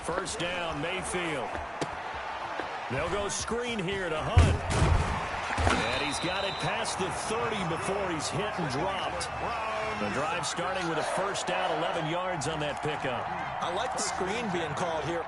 First down, Mayfield. They'll go screen here to Hunt. And he's got it past the 30 before he's hit and dropped. The drive starting with a first down, 11 yards on that pickup. I like the screen being called here.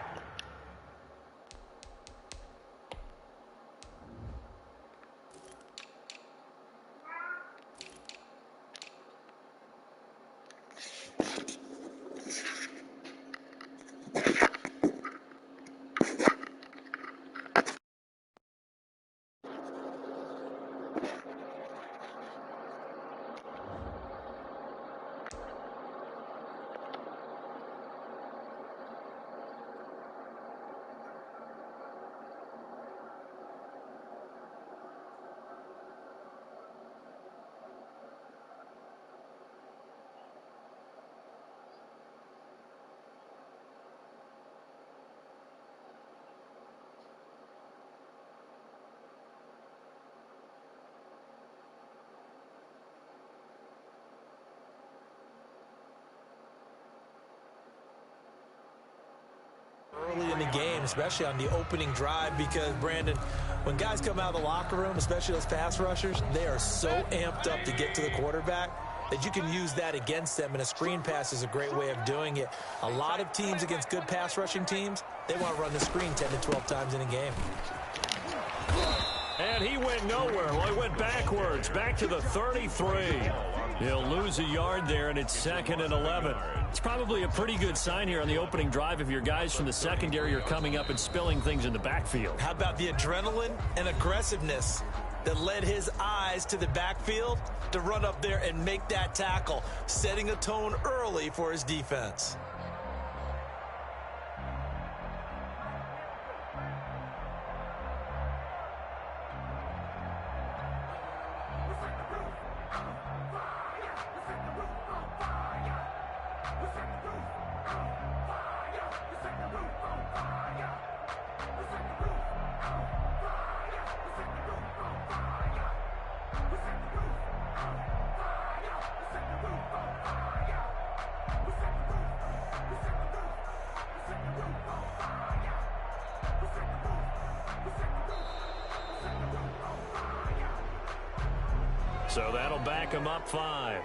Early in the game, especially on the opening drive, because, Brandon, when guys come out of the locker room, especially those pass rushers, they are so amped up to get to the quarterback that you can use that against them, and a screen pass is a great way of doing it. A lot of teams against good pass rushing teams, they want to run the screen 10 to 12 times in a game. And he went nowhere. Well, he went backwards, back to the 33. He'll lose a yard there, and it's 2nd and 11. It's probably a pretty good sign here on the opening drive if your guys from the secondary are coming up and spilling things in the backfield. How about the adrenaline and aggressiveness that led his eyes to the backfield to run up there and make that tackle, setting a tone early for his defense. So that'll back him up 5.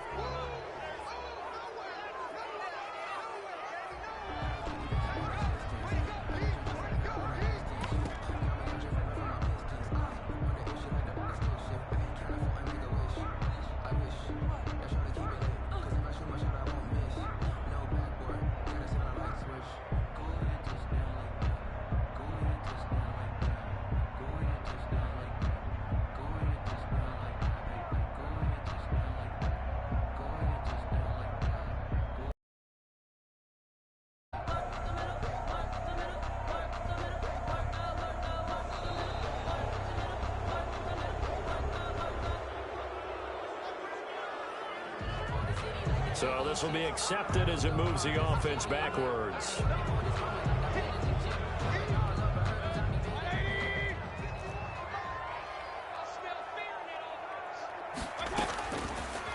So this will be accepted as it moves the offense backwards.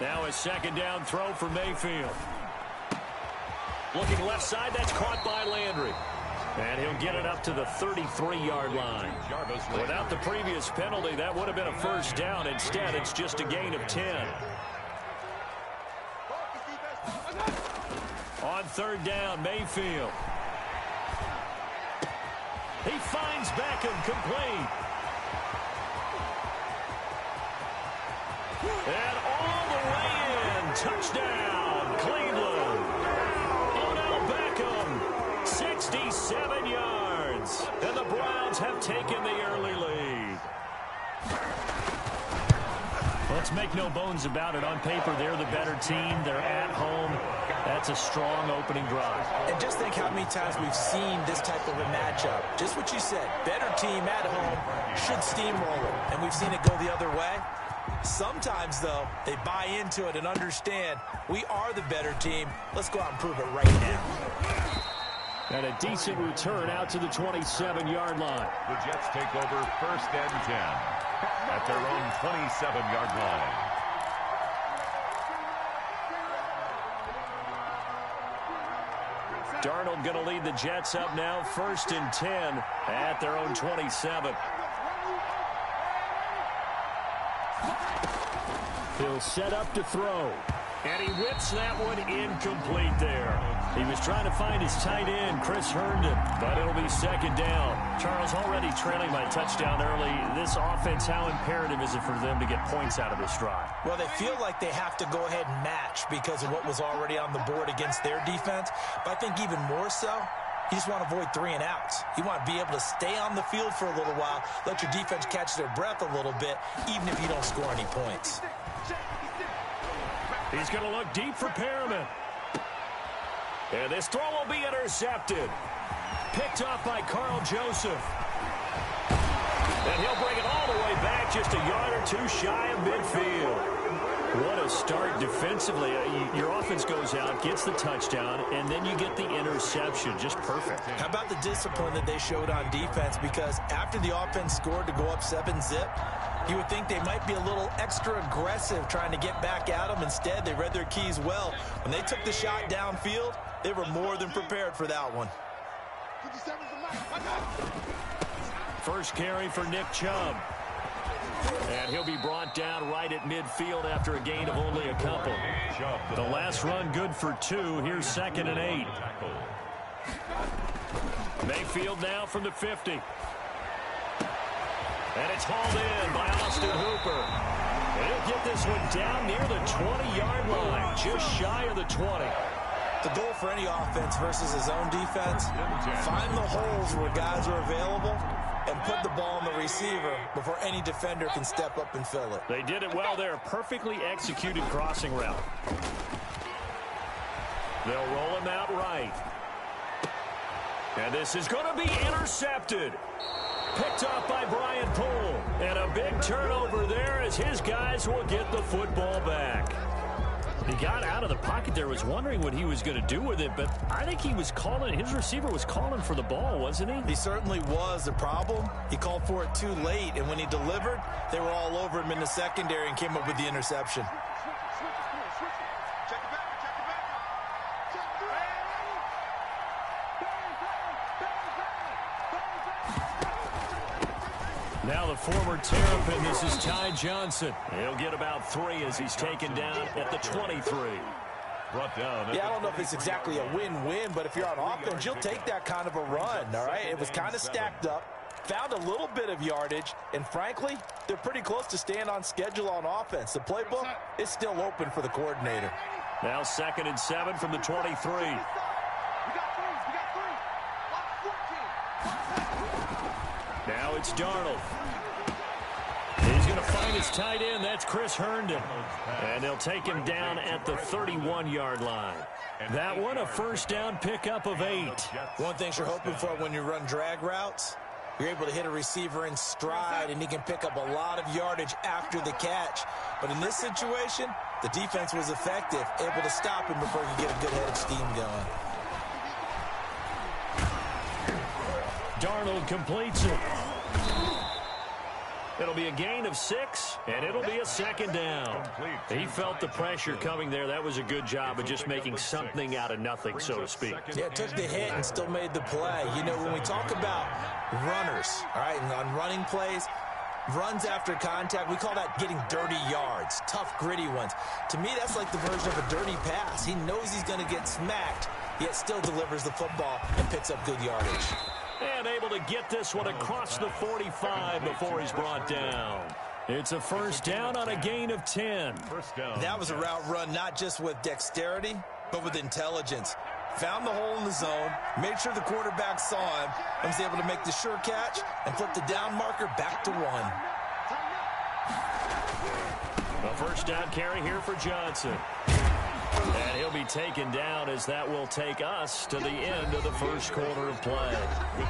Now a 2nd down throw for Mayfield. Looking left side, that's caught by Landry. And he'll get it up to the 33-yard line. Without the previous penalty, that would have been a first down. Instead, it's just a gain of 10. On 3rd down, Mayfield. He finds Beckham complete. And all the way in. Touchdown, Cleveland. Odell Beckham, 67 yards. And the Browns have taken the early lead. Let's make no bones about it. On paper, they're the better team. They're at home. That's a strong opening drive. And just think how many times we've seen this type of a matchup. Just what you said, better team at home should steamroll it. And we've seen it go the other way. Sometimes, though, they buy into it and understand we are the better team. Let's go out and prove it right now. And a decent return out to the 27-yard line. The Jets take over 1st and 10 at their own 27-yard line. Darnold going to lead the Jets up now, 1st and 10 at their own 27. He'll set up to throw. And he whips that one incomplete there. He was trying to find his tight end, Chris Herndon, but it'll be 2nd down. Charles, already trailing by a touchdown early. This offense, how imperative is it for them to get points out of this drive? Well, they feel like they have to go ahead and match because of what was already on the board against their defense. But I think even more so, you just want to avoid 3 and outs. You want to be able to stay on the field for a little while, let your defense catch their breath a little bit, even if you don't score any points. He's going to look deep for Perriman. And this throw will be intercepted. Picked off by Carl Joseph. And he'll bring it all the way back, just a yard or 2 shy of midfield. What a start defensively. Your offense goes out, gets the touchdown, and then you get the interception. Just perfect. How about the discipline that they showed on defense? Because after the offense scored to go up 7-zip, you would think they might be a little extra aggressive trying to get back at them. Instead, they read their keys well. When they took the shot downfield, they were more than prepared for that one. First carry for Nick Chubb. And he'll be brought down right at midfield after a gain of only a couple. The last run good for 2. Here's 2nd and 8. Mayfield now from the 50. And it's hauled in by Austin Hooper. And he'll get this one down near the 20-yard line, just shy of the 20. The goal for any offense versus his own defense, find the holes where guys are available and put the ball on the receiver before any defender can step up and fill it. They did it well there. Perfectly executed crossing route. They'll roll him out right. And this is going to be intercepted. Picked off by Brian Poole. And a big turnover there as his guys will get the football back. He got out of the pocket there, was wondering what he was going to do with it, but I think he was calling, his receiver was calling for the ball, wasn't he? He certainly was. The problem, he called for it too late, and when he delivered, they were all over him in the secondary and came up with the interception. Now the former Terrapin, this is Ty Johnson. He'll get about 3 as he's taken down at the 23. Brought down. Yeah, I don't know if it's exactly a win-win, but if you're on offense, you'll take that kind of a run, all right? It was kind of stacked up, found a little bit of yardage, and frankly, they're pretty close to staying on schedule on offense. The playbook is still open for the coordinator. Now 2nd and 7 from the 23. Now it's Darnold. He's going to find his tight end. That's Chris Herndon. And they'll take him down at the 31-yard line. That one, a 1st down pickup of 8. One thing you're hoping for when you run drag routes, you're able to hit a receiver in stride, and he can pick up a lot of yardage after the catch. But in this situation, the defense was effective, able to stop him before he could get a good head of steam going. Darnold completes it. It'll be a gain of 6, and it'll be a 2nd down. He felt the pressure coming there. That was a good job of just making something out of nothing, so to speak. Yeah, took the hit and still made the play. You know, when we talk about runners, all right, and on running plays, runs after contact, we call that getting dirty yards, tough, gritty ones. To me, that's like the version of a dirty pass. He knows he's going to get smacked, yet still delivers the football and picks up good yardage. And able to get this one across the 45 before he's brought down. It's a 1st down on a gain of 10. That was a route run not just with dexterity, but with intelligence. Found the hole in the zone, made sure the quarterback saw him, and was able to make the sure catch and flip the down marker back to 1. A 1st down carry here for Johnson. And he'll be taken down as that will take us to the end of the 1st quarter of play.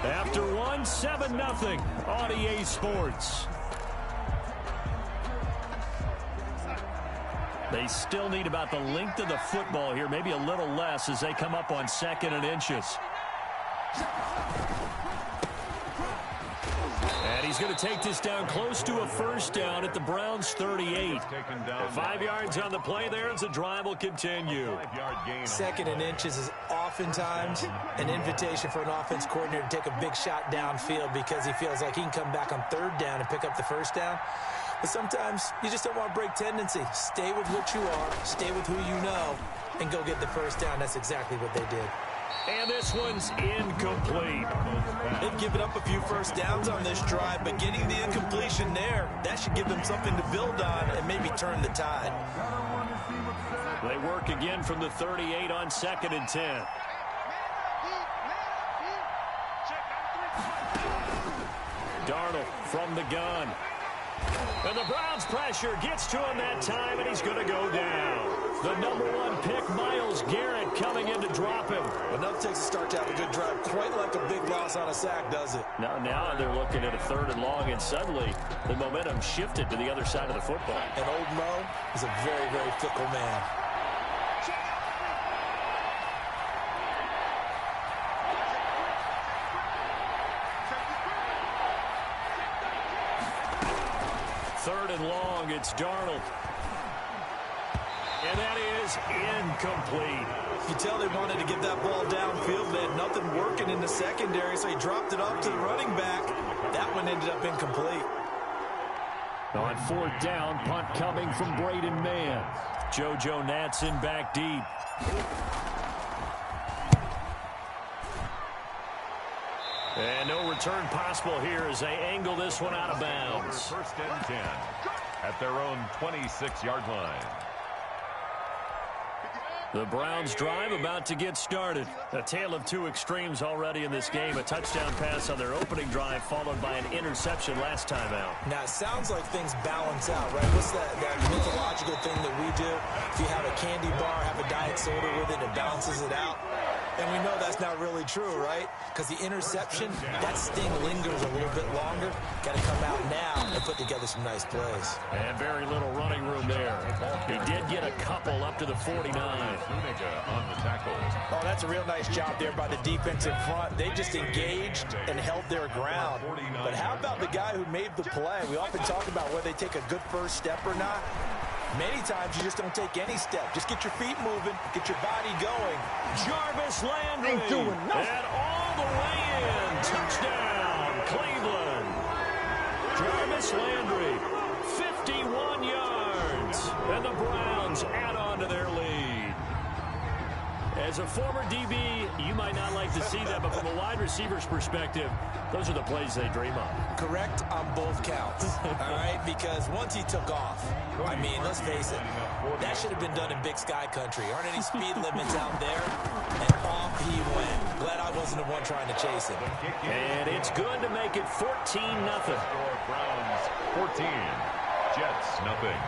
After 1, 7-0 on EA Sports. They still need about the length of the football here, maybe a little less as they come up on 2nd and inches. And he's going to take this down close to a first down at the Browns' 38. 5 yards on the play there as the drive will continue. 2nd and inches is oftentimes an invitation for an offense coordinator to take a big shot downfield because he feels like he can come back on 3rd down and pick up the first down. But sometimes you just don't want to break tendency. Stay with what you are, stay with who you know, and go get the first down. That's exactly what they did. And this one's incomplete. They've given up a few first downs on this drive, but getting the incompletion there, that should give them something to build on and maybe turn the tide. They work again from the 38 on 2nd and 10. Darnold from the gun. And the Browns pressure gets to him that time, and he's going to go down. The #1 pick, Myles Garrett, coming in to drop him. Enough takes a start to have a good drive. Quite like a big loss on a sack, does it? Now they're looking at a 3rd and long, and suddenly the momentum shifted to the other side of the football. And old Mo is a very, very fickle man. Third and long, it's Darnold. And that is incomplete. You tell they wanted to get that ball downfield. They had nothing working in the secondary, so he dropped it off to the running back. That one ended up incomplete. On 4th down, punt coming from Braden Mann. JoJo Natson back deep. And no return possible here as they angle this one out of bounds. 1st and 10 at their own 26-yard line. The Browns drive about to get started. A tale of two extremes already in this game. A touchdown pass on their opening drive followed by an interception last time out. Now, it sounds like things balance out, right? What's that mythological thing that we do? If you have a candy bar, have a diet soda with it, it balances it out. And we know that's not really true, right? Because the interception, that sting lingers a little bit longer. Got to come out now and put together some nice plays. And very little running room there. He did get a couple up to the 49. On the tackle. Oh, that's a real nice job there by the defensive front. They just engaged and held their ground. But how about the guy who made the play? We often talk about whether they take a good first step or not. Many times you just don't take any step. Just get your feet moving, get your body going. Jarvis Landry. And all the way in. Touchdown, Cleveland. Jarvis Landry, 51 yards. And the Browns add on to their lead. As a former DB, you might not like to see that, but from a wide receiver's perspective, those are the plays they dream of. Correct on both counts, all right? Because once he took off, I mean, let's face it, that should have been done in Big Sky Country. Aren't any speed limits out there? And off he went. Glad I wasn't the one trying to chase him. And it's good to make it 14-0. Browns 14, Jets nothing.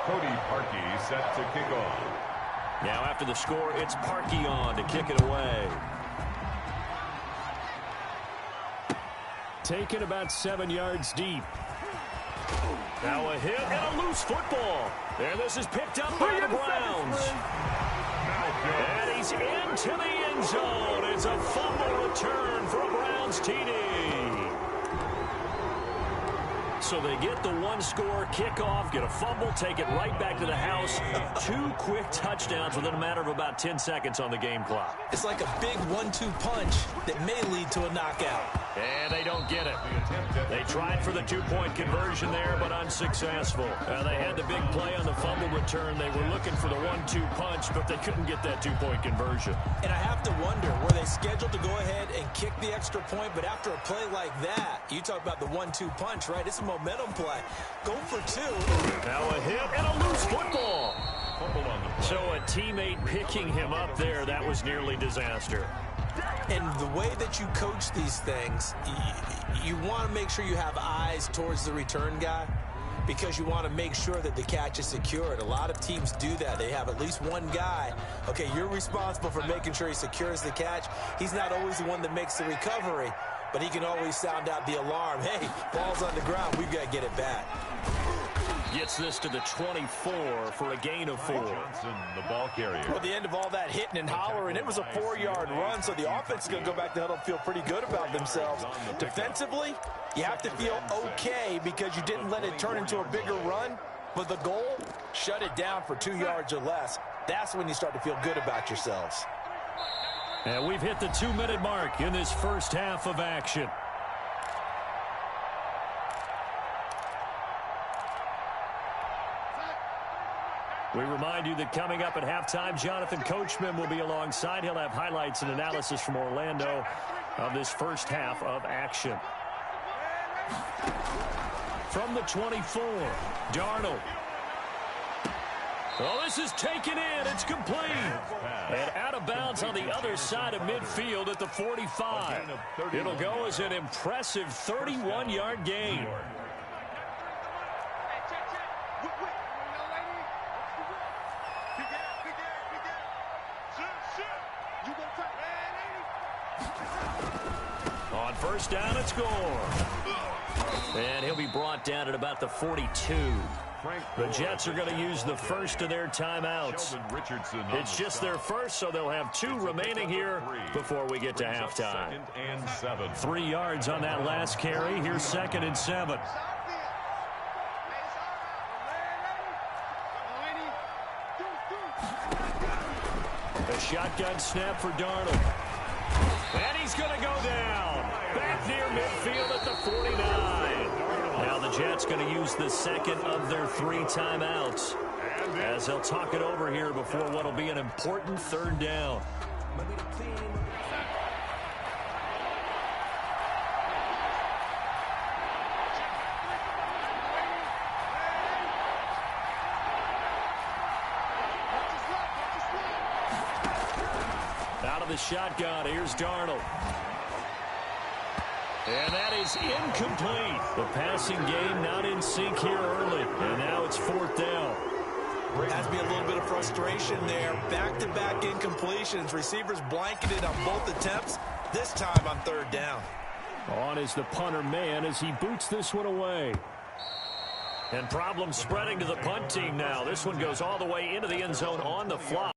Cody Parkey set to kick off. Now after the score, it's Parkey on to kick it away. Taken about 7 yards deep. Now a hit and a loose football. And this is picked up by the Browns. And he's into the end zone. It's a fumble return for a Browns TD. So they get the one-score kickoff, get a fumble, take it right back to the house. 2 quick touchdowns within a matter of about 10 seconds on the game clock. It's like a big 1-2 punch that may lead to a knockout. And they don't get it. They tried for the 2-point conversion there, but unsuccessful. They had the big play on the fumble return. They were looking for the 1-2 punch, but they couldn't get that 2-point conversion. And I have to wonder, were they scheduled to go ahead and kick the extra point? But after a play like that, you talk about the 1-2 punch, right? It's a momentum play. Go for 2. Now a hit and a loose football. So a teammate picking him up there, that was nearly disaster. And the way that you coach these things, you want to make sure you have eyes towards the return guy because you want to make sure that the catch is secured. A lot of teams do that. They have at least one guy. Okay, you're responsible for making sure he secures the catch. He's not always the one that makes the recovery, but he can always sound out the alarm. Hey, ball's on the ground. We've got to get it back. Gets this to the 24 for a gain of 4. Johnson, the ball carrier. Well, the end of all that hitting and hollering, it was a 4-yard run, so the offense is going to go back to huddle and feel pretty good about themselves. Defensively, you have to feel okay because you didn't let it turn into a bigger run, but the goal, shut it down for 2 yards or less. That's when you start to feel good about yourselves. And we've hit the 2-minute mark in this first half of action. We remind you that coming up at halftime, Jonathan Coachman will be alongside. He'll have highlights and analysis from Orlando of this first half of action. From the 24, Darnold. Oh, this is taken in. It's complete. And out of bounds on the other side of midfield at the 45. It'll go as an impressive 31-yard gain. On first down and score. And he'll be brought down at about the 42. The Jets are going to use the first of their timeouts. It's just their first, so they'll have 2 remaining here before we get to halftime. 3 yards on that last carry. Here's 2nd and 7. A shotgun snap for Darnold. And he's going to go down. Back near midfield at the 49. Now the Jets going to use the second of their 3 timeouts as they'll talk it over here before what will be an important 3rd down. Out of the shotgun, here's Darnold. And that is incomplete. The passing game not in sync here early. And now it's 4th down. Has to be a little bit of frustration there. Back-to-back incompletions. Receivers blanketed on both attempts. This time on 3rd down. On is the punter man as he boots this one away. And problems spreading to the punt team now. This one goes all the way into the end zone on the fly.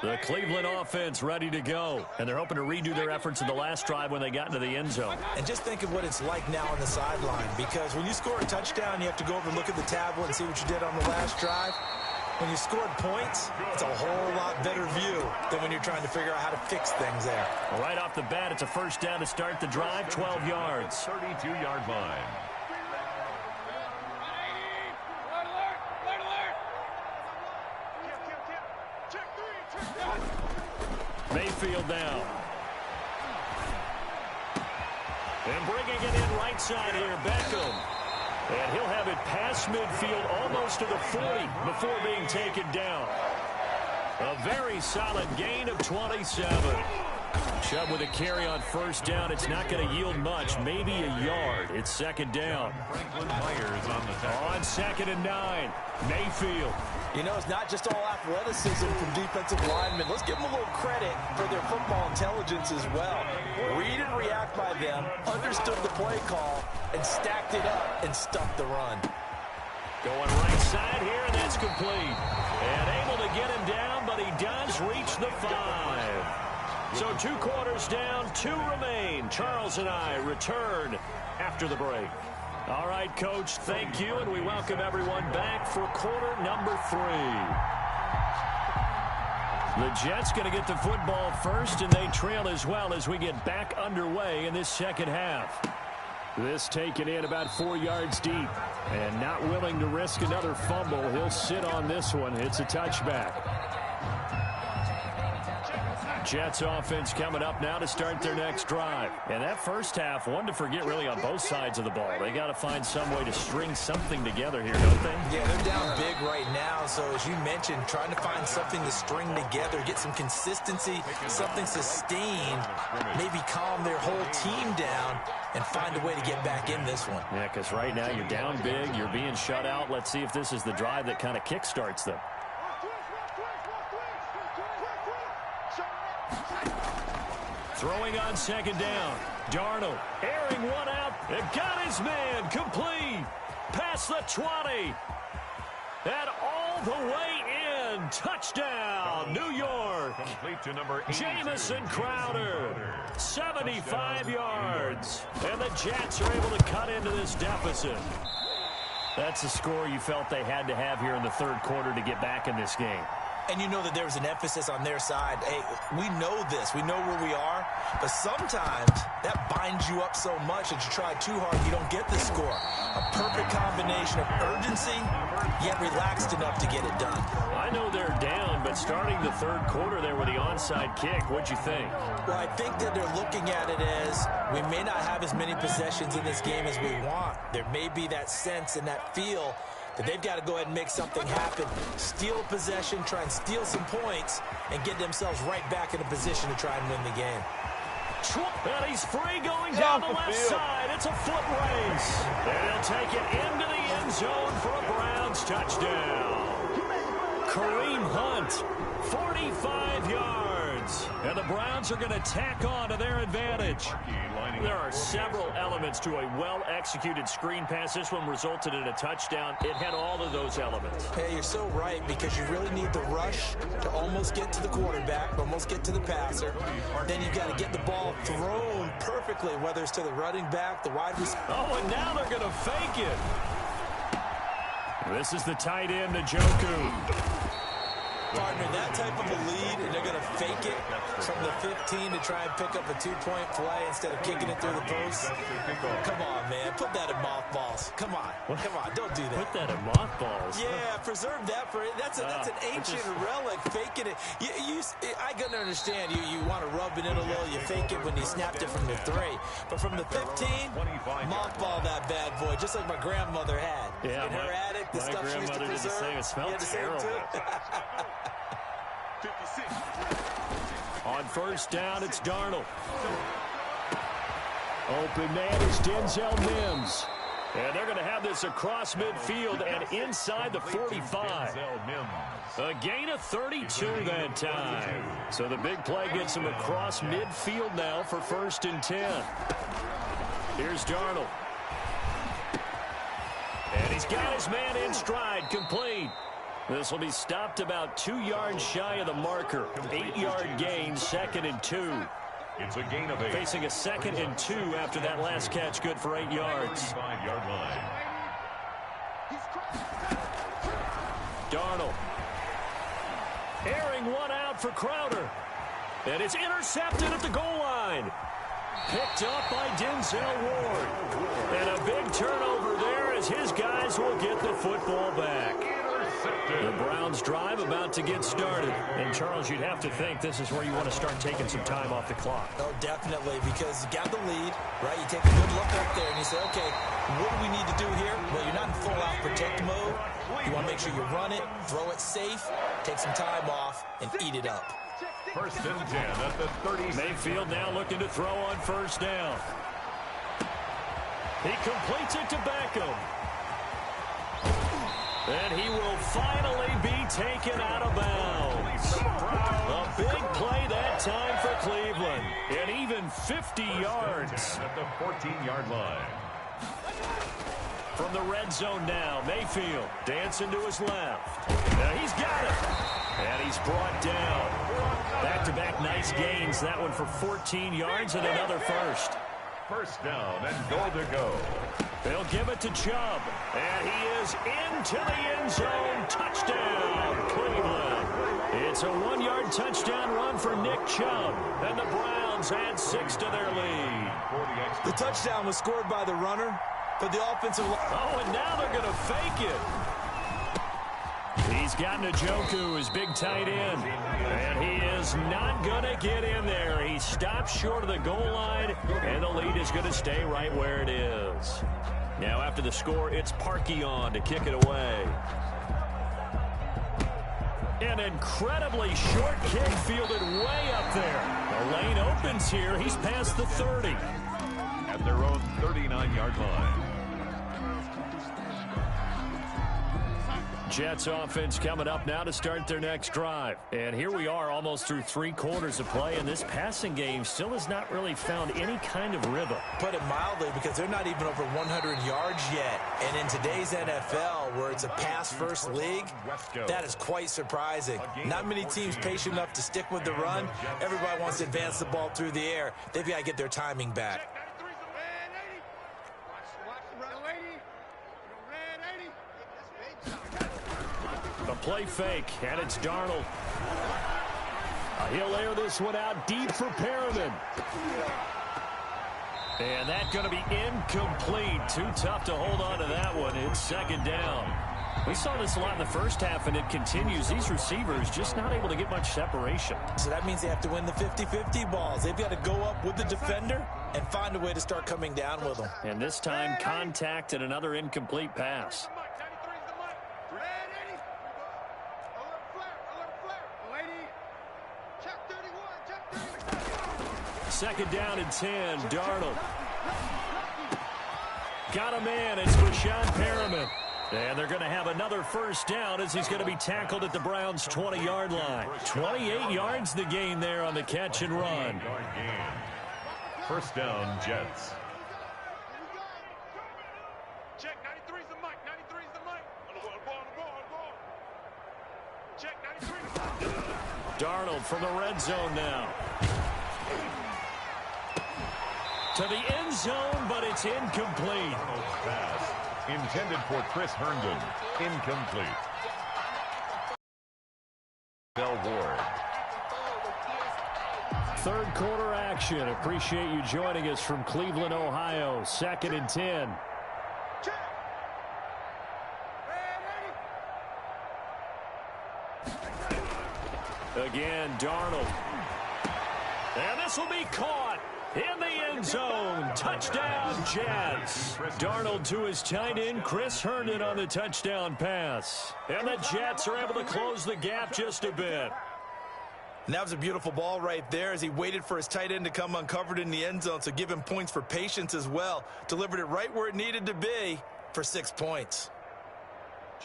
The Cleveland offense ready to go. And they're hoping to redo their efforts in the last drive when they got into the end zone. And just think of what it's like now on the sideline. Because when you score a touchdown, you have to go over and look at the tablet and see what you did on the last drive. When you scored points, it's a whole lot better view than when you're trying to figure out how to fix things there. Well, right off the bat, it's a first down to start the drive, 12 yards. 32-yard line. Mayfield down. And bringing it in right side here, Beckham. And he'll have it past midfield almost to the 40 before being taken down. A very solid gain of 27. Chubb with a carry on first down. It's not going to yield much, maybe a yard. It's 2nd down. On 2nd and 9, Mayfield. You know, it's not just all athleticism from defensive linemen. Let's give them a little credit for their football intelligence as well. Read and react by them, understood the play call, and stacked it up and stuffed the run. Going right side here, and that's complete. And able to get him down, but he does reach the 5. So 2 quarters down, 2 remain. Charles and I return after the break. All right, Coach, thank you, and we welcome everyone back for quarter number 3. The Jets going to get the football first, and they trail as well as we get back underway in this second half. This taken in about 4 yards deep, and not willing to risk another fumble. He'll sit on this one. It's a touchback. Jets offense coming up now to start their next drive. And that first half, one to forget really on both sides of the ball. They got to find some way to string something together here, don't they? Yeah, they're down big right now. So as you mentioned, trying to find something to string together, get some consistency, something sustained, maybe calm their whole team down and find a way to get back in this one. Yeah, because right now you're down big, you're being shut out. Let's see if this is the drive that kind of kickstarts them. Throwing on second down. Darnold airing one out. It got his man complete. Past the 20. And all the way in. Touchdown, New York. Complete to number 82. Jamison Crowder. 75 yards. And the Jets are able to cut into this deficit. That's the score you felt they had to have here in the third quarter to get back in this game. And you know that there was an emphasis on their side. Hey, we know this. We know where we are. But sometimes that binds you up so much that you try too hard, you don't get the score. A perfect combination of urgency, yet relaxed enough to get it done. I know they're down, but starting the third quarter there with the onside kick, what'd you think? Well, I think that they're looking at it as we may not have as many possessions in this game as we want. There may be that sense and that feel that they've got to go ahead and make something happen, steal possession, try and steal some points, and get themselves right back in a position to try and win the game. And he's free going down the left side. It's a foot race. And he'll take it into the end zone for a Browns touchdown. Kareem Hunt, 45 yards. And the Browns are going to tack on to their advantage. There are several elements to a well-executed screen pass. This one resulted in a touchdown. It had all of those elements. Hey, you're so right, because you really need the rush to almost get to the quarterback, almost get to the passer. Then you've got to get the ball thrown perfectly, whether it's to the running back, the wide receiver. Oh, and now they're going to fake it. This is the tight end, Njoku. Partner, that type of a lead, and they're going to fake it from the 15 to try and pick up a two-point play instead of kicking it through the post. Come on, man. Put that in mothballs. Come on. Come on. Don't do that. Put that in mothballs? Yeah, preserve that for it. That's an ancient relic, faking it. I can understand you want to rub it in a little. You fake it when you snapped it from the 3. But from the 15, mothball that bad boy, just like my grandmother had. Yeah, in her attic, the stuff she used to preserve. Did the same. It smelled terrible. On first down, it's Darnold. Open man is Denzel Mims. And they're going to have this across midfield and inside the 45. A gain of 32 that time. So the big play gets him across midfield now for 1st and 10. Here's Darnold. And he's got his man in stride, complete. This will be stopped about 2 yards shy of the marker. 8-yard gain, 2nd and 2. It's a gain of 8. Facing a 2nd and 2 after that last catch, good for 8 yards. 5-yard line. Darnold. Airing one out for Crowder. And it's intercepted at the goal line. Picked up by Denzel Ward. And a big turnover there as his guys will get the football back. The Browns drive about to get started. And, Charles, you'd have to think this is where you want to start taking some time off the clock. Oh, definitely, because you got the lead, right? You take a good look up there and you say, okay, what do we need to do here? Well, you're not in full-out protect mode. You want to make sure you run it, throw it safe, take some time off, and eat it up. 1st and 10 at the 30. Mayfield now looking to throw on first down. He completes it to Beckham. And he will finally be taken out of bounds. A big play that time for Cleveland. And even 50 yards. At the 14-yard line. From the red zone now, Mayfield dancing to his left. Now he's got it. And he's brought down. Back-to-back nice gains. That one for 14 yards and another first. 1st down and goal to go. They'll give it to Chubb. And he is into the end zone. Touchdown, Cleveland. It's a 1-yard touchdown run for Nick Chubb. And the Browns add 6 to their lead. The touchdown was scored by the runner, but the offensive line. Oh, and now they're going to fake it. He's got Njoku, his big tight end. And he is is not going to get in there. He stops short of the goal line, and the lead is going to stay right where it is. Now after the score, it's Parkey on to kick it away. An incredibly short kick fielded way up there. The lane opens here. He's past the 30. At their own 39-yard line. Jets offense coming up now to start their next drive. And here we are almost through 3 quarters of play, and this passing game still has not really found any kind of rhythm. Put it mildly, because they're not even over 100 yards yet. And in today's NFL, where it's a pass-first league, that is quite surprising. Not many teams patient enough to stick with the run. Everybody wants to advance the ball through the air. They've got to get their timing back. The play fake, and it's Darnold. He'll air this one out deep for Perriman. And that's going to be incomplete. Too tough to hold on to that one. It's second down. We saw this a lot in the first half, and it continues. These receivers just not able to get much separation. So that means they have to win the 50-50 balls. They've got to go up with the defender and find a way to start coming down with them. And this time, contact and another incomplete pass. Second down and 10, Darnold. Got a man, it's Rashawn Perriman. And they're going to have another first down as he's going to be tackled at the Browns' 20-yard line. 28 yards the gain there on the catch and run. First down, Jets. Check, 93's the mic, 93's the mic. Ball. Check, 93. Darnold from the red zone now. To the end zone, but it's incomplete. Pass intended for Chris Herndon. Incomplete. Bell Ward. Third quarter action. Appreciate you joining us from Cleveland, Ohio. Second and 10. Again, Darnold. And this will be caught in the end zone. Touchdown, Jets. Darnold to his tight end, Chris Herndon, on the touchdown pass. And the Jets are able to close the gap just a bit. And that was a beautiful ball right there as he waited for his tight end to come uncovered in the end zone, so give him points for patience as well. Delivered it right where it needed to be for 6 points.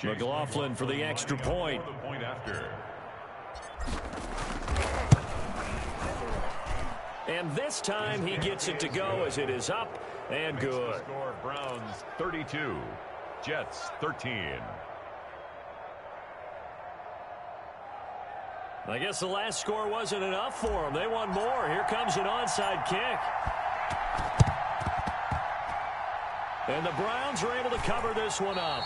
McLaughlin for the extra point. The point after. And this time he gets it to go as it is up and good. Score Browns 32, Jets 13. I guess the last score wasn't enough for them. They want more. Here comes an onside kick. And the Browns are able to cover this one up.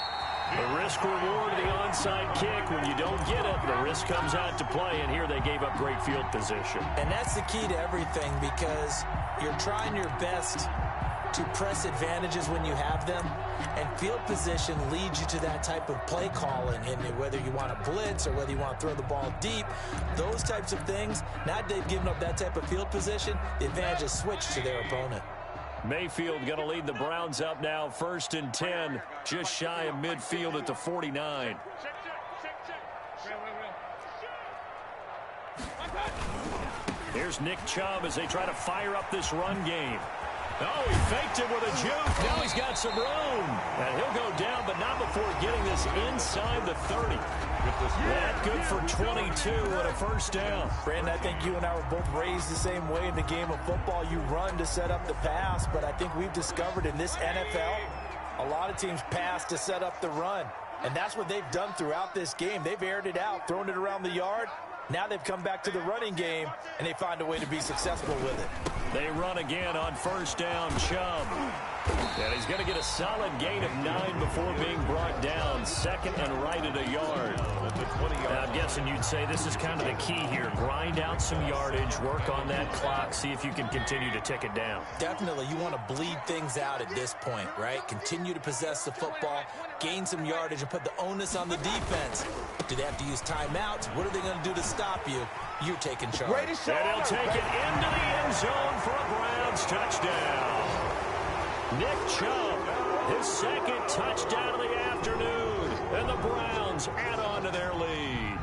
The risk reward of the onside kick. When you don't get it, the risk comes out to play, and here they gave up great field position. And that's the key to everything, because you're trying your best to press advantages when you have them, and field position leads you to that type of play calling. And whether you want to blitz or whether you want to throw the ball deep, those types of things, now they've given up that type of field position, the advantage is switched to their opponent. Mayfield going to lead the Browns up now, 1st and 10, just shy of midfield at the 49. Here's Nick Chubb as they try to fire up this run game. Oh, he faked it with a juke. Now he's got some room. And he'll go down, but not before getting this inside the 30. That good for 22 and a first down. Brandon, I think you and I were both raised the same way in the game of football. You run to set up the pass, but I think we've discovered in this NFL, a lot of teams pass to set up the run. And that's what they've done throughout this game. They've aired it out, thrown it around the yard. Now they've come back to the running game, and they find a way to be successful with it. They run again on first down, Chubb. And he's going to get a solid gain of 9 before being brought down. Second and right at a yard. Now, I'm guessing you'd say this is kind of the key here. Grind out some yardage, work on that clock, see if you can continue to tick it down. Definitely, you want to bleed things out at this point, right? Continue to possess the football, gain some yardage, and put the onus on the defense. Do they have to use timeouts? What are they going to do to stop you? You're taking charge. And he'll take it into the end zone for a Browns touchdown. Nick Chubb, his second touchdown of the afternoon, and the Browns add on to their lead.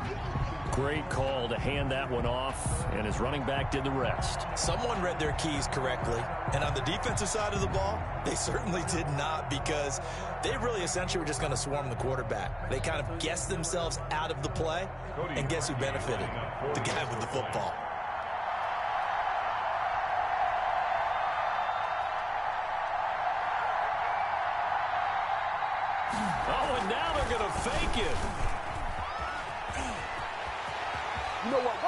Great call to hand that one off, and his running back did the rest. Someone read their keys correctly, and on the defensive side of the ball, they certainly did not, because they really essentially were just going to swarm the quarterback. They kind of guessed themselves out of the play, and guess who benefited? The guy with the football. Oh, and now they're going to fake it.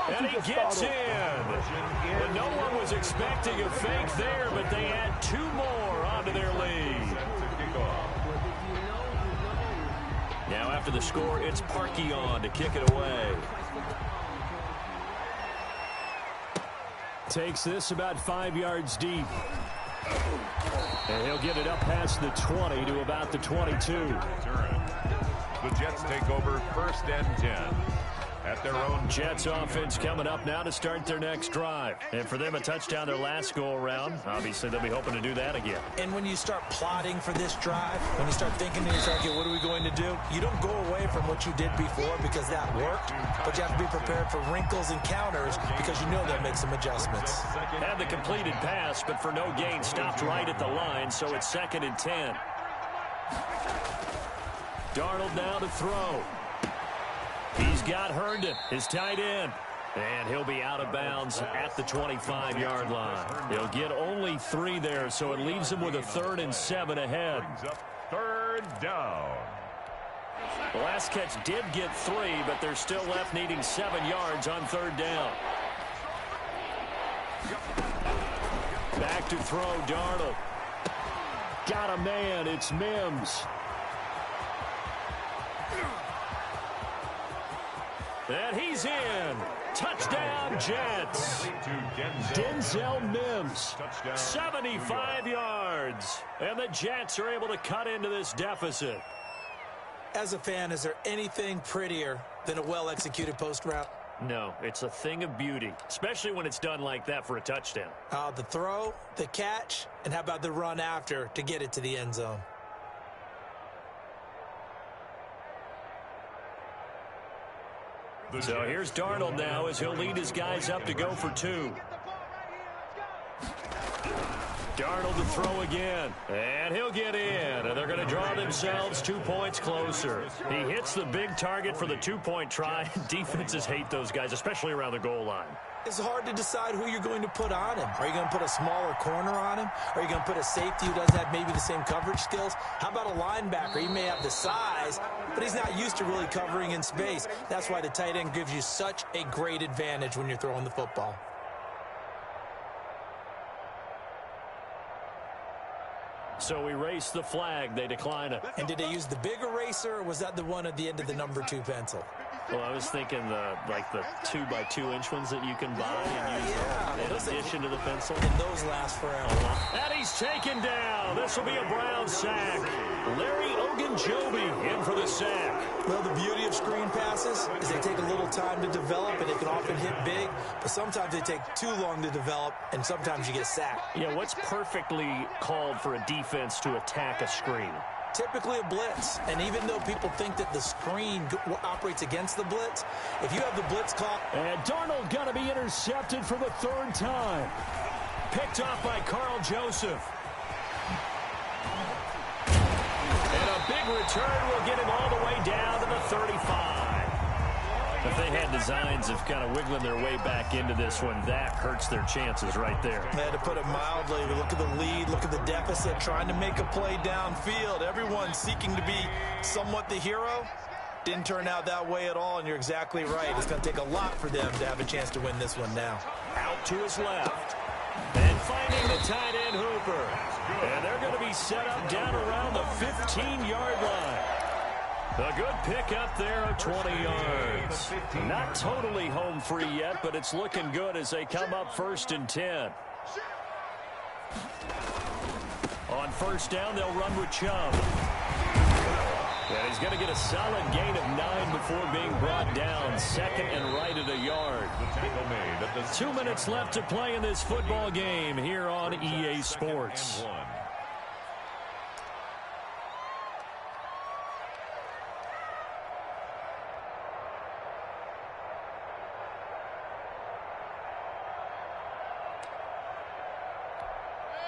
And he gets in. And no one was expecting a fake there, but they add 2 more onto their lead. Now after the score, it's Parkey on to kick it away. Takes this about 5 yards deep. And he'll get it up past the 20 to about the 22. The Jets take over first and 10. At their own. Jets offense coming up now to start their next drive. And for them, a touchdown their last go-around. Obviously, they'll be hoping to do that again. And when you start plotting for this drive, when you start thinking to yourself, okay, what are we going to do? You don't go away from what you did before because that worked, but you have to be prepared for wrinkles and counters because you know they'll make some adjustments. Had the completed pass, but for no gain, stopped right at the line, so it's 2nd and 10. Darnold now to throw. He's got Herndon, his tight end. And he'll be out of bounds at the 25-yard line. He'll get only 3 there, so it leaves him with a 3rd and 7 ahead. Third down. The last catch did get 3, but they're still left needing 7 yards on 3rd down. Back to throw, Darnold. Got a man, it's Mims. And he's in. Touchdown, Jets. Denzel Mims, 75 yards. And the Jets are able to cut into this deficit. As a fan, is there anything prettier than a well-executed post route? No, it's a thing of beauty, especially when it's done like that for a touchdown. The throw, the catch, and how about the run after to get it to the end zone? So here's Darnold now as he'll lead his guys up to go for 2. Darnold to throw again, and he'll get in, and they're going to draw themselves 2 points closer. He hits the big target for the 2-point try. Defenses hate those guys, especially around the goal line. It's hard to decide who you're going to put on him. Are you going to put a smaller corner on him? Are you going to put a safety who doesn't have maybe the same coverage skills? How about a linebacker? He may have the size, but he's not used to really covering in space. That's why the tight end gives you such a great advantage when you're throwing the football. So we race the flag. They decline it. And did they use the big eraser, or was that the one at the end of the number 2 pencil? Well, I was thinking the 2x2-inch ones that you can buy and use in addition to the pencil. And those last forever. And he's taken down. This will be a Brown sack. Larry Ogunjobi in for the sack. Well, the beauty of screen passes is they take a little time to develop, and they can often hit big, but sometimes they take too long to develop, and sometimes you get sacked. Yeah, what's perfectly called for a defense to attack a screen? Typically a blitz, and even though people think that the screen operates against the blitz, if you have the blitz call... And Darnold going to be intercepted for the 3rd time. Picked off by Carl Joseph. And a big return will get him all the way down to the 35. If they had designs of kind of wiggling their way back into this one, that hurts their chances right there. To put it mildly, look at the lead, look at the deficit, trying to make a play downfield. Everyone seeking to be somewhat the hero. Didn't turn out that way at all, and you're exactly right. It's going to take a lot for them to have a chance to win this one now. Out to his left. And finding the tight end Hooper. And they're going to be set up down around the 15-yard line. A good pickup there of 20 yards. Not totally home free yet, but it's looking good as they come up 1st and 10. On 1st down, they'll run with Chubb. And he's going to get a solid gain of 9 before being brought down. 2nd and right at a yard. 2 minutes left to play in this football game here on EA Sports.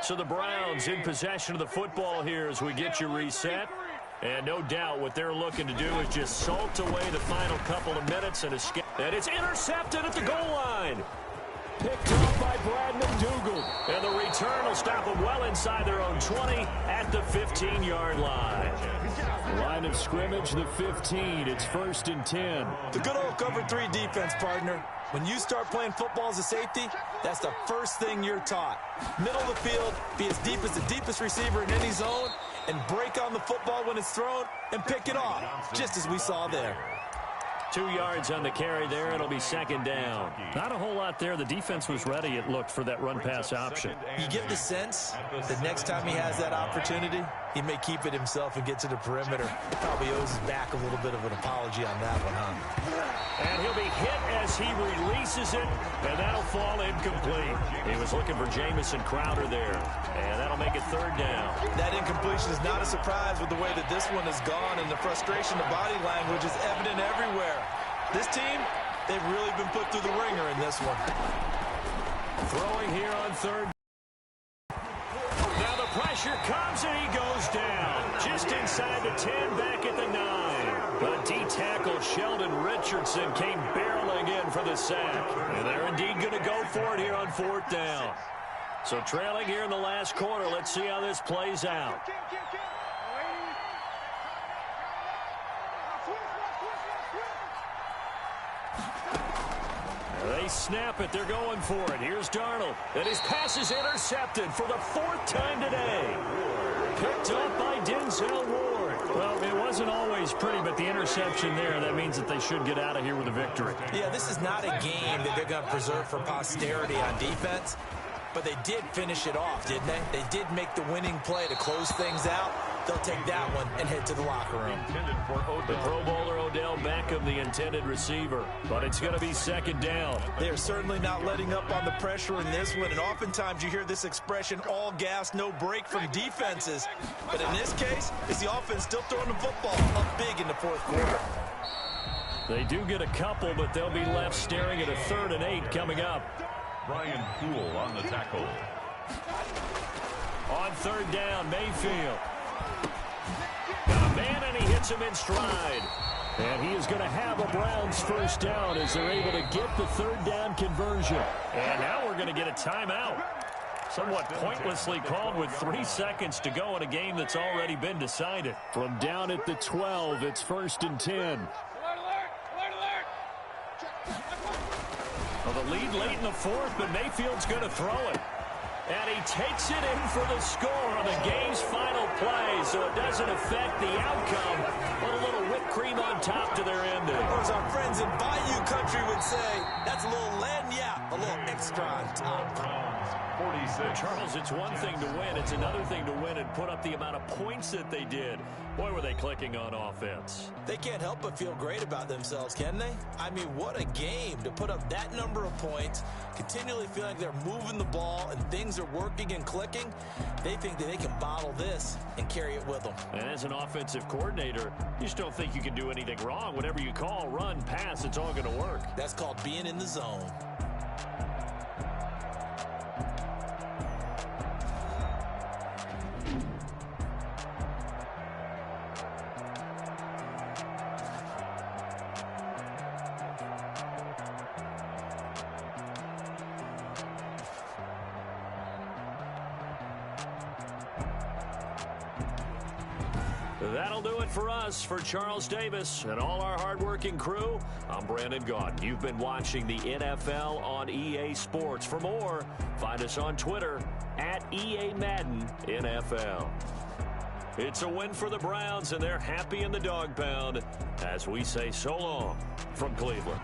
So the Browns in possession of the football here as we get you reset. And no doubt what they're looking to do is just salt away the final couple of minutes and escape. And it's intercepted at the goal line. Picked off by Brad McDougald. And the return will stop them well inside their own 20 at the 15-yard line. Line of scrimmage, the 15. It's 1st and 10. The good old cover 3 defense, partner. When you start playing football as a safety, that's the first thing you're taught. Middle of the field, be as deep as the deepest receiver in any zone, and break on the football when it's thrown and pick it off, just as we saw there. 2 yards on the carry there. It'll be 2nd down. Not a whole lot there. The defense was ready, it looked, for that run-pass option. You get the sense that next time he has that opportunity, he may keep it himself and get to the perimeter. Probably owes his back a little bit of an apology on that one, huh? And he'll be hit as he releases it, and that'll fall incomplete. He was looking for Jamison Crowder there, and that'll make it 3rd down. That incompletion is not a surprise with the way that this one has gone, and the frustration of body language is evident everywhere. This team, they've really been put through the ringer in this one. Throwing here on 3rd. Now the pressure comes, and he goes down. Just inside the 10, back at the 9. But D-tackle Sheldon Richardson came barreling in for the sack. And they're indeed going to go for it here on 4th down. So trailing here in the last quarter. Let's see how this plays out. They snap it. They're going for it. Here's Darnold. And his pass is intercepted for the 4th time today. Picked up by Denzel Ward. Well, it wasn't always pretty, but the interception there, that means that they should get out of here with a victory. Yeah, this is not a game that they're going to preserve for posterity on defense. But they did finish it off, didn't they? They did make the winning play to close things out. They'll take that one and head to the locker room. The Pro Bowler Odell Beckham, the intended receiver. But it's going to be 2nd down. They're certainly not letting up on the pressure in this one. And oftentimes you hear this expression, all gas, no break from defenses. But in this case, it's the offense still throwing the football up big in the 4th quarter. They do get a couple, but they'll be left staring at a 3rd and 8 coming up. Brian Poole on the tackle. On 3rd down, Mayfield. Got a man, and he hits him in stride. And he is going to have a Browns 1st down as they're able to get the 3rd down conversion. And now we're going to get a timeout. Somewhat pointlessly called with 3 seconds to go in a game that's already been decided. From down at the 12, it's 1st and 10. Well, the lead late in the 4th, but Mayfield's going to throw it. And he takes it in for the score on the game's final play, so it doesn't affect the outcome, but a little whipped cream on top to their ending. Or as our friends in Bayou Country would say, that's a little lagniappe, a little extra on top. 46. Charles, it's one thing to win. It's another thing to win and put up the amount of points that they did. Boy, were they clicking on offense. They can't help but feel great about themselves, can they? I mean, what a game to put up that number of points, continually feeling like they're moving the ball and things are working and clicking. They think that they can bottle this and carry it with them. And as an offensive coordinator, you just don't think you can do anything wrong. Whatever you call, run, pass, it's all going to work. That's called being in the zone. That'll do it for us. For Charles Davis and all our hardworking crew, I'm Brandon Gaudin. You've been watching the NFL on EA Sports. For more, find us on Twitter at EA Madden NFL. It's a win for the Browns, and they're happy in the dog pound as we say so long from Cleveland.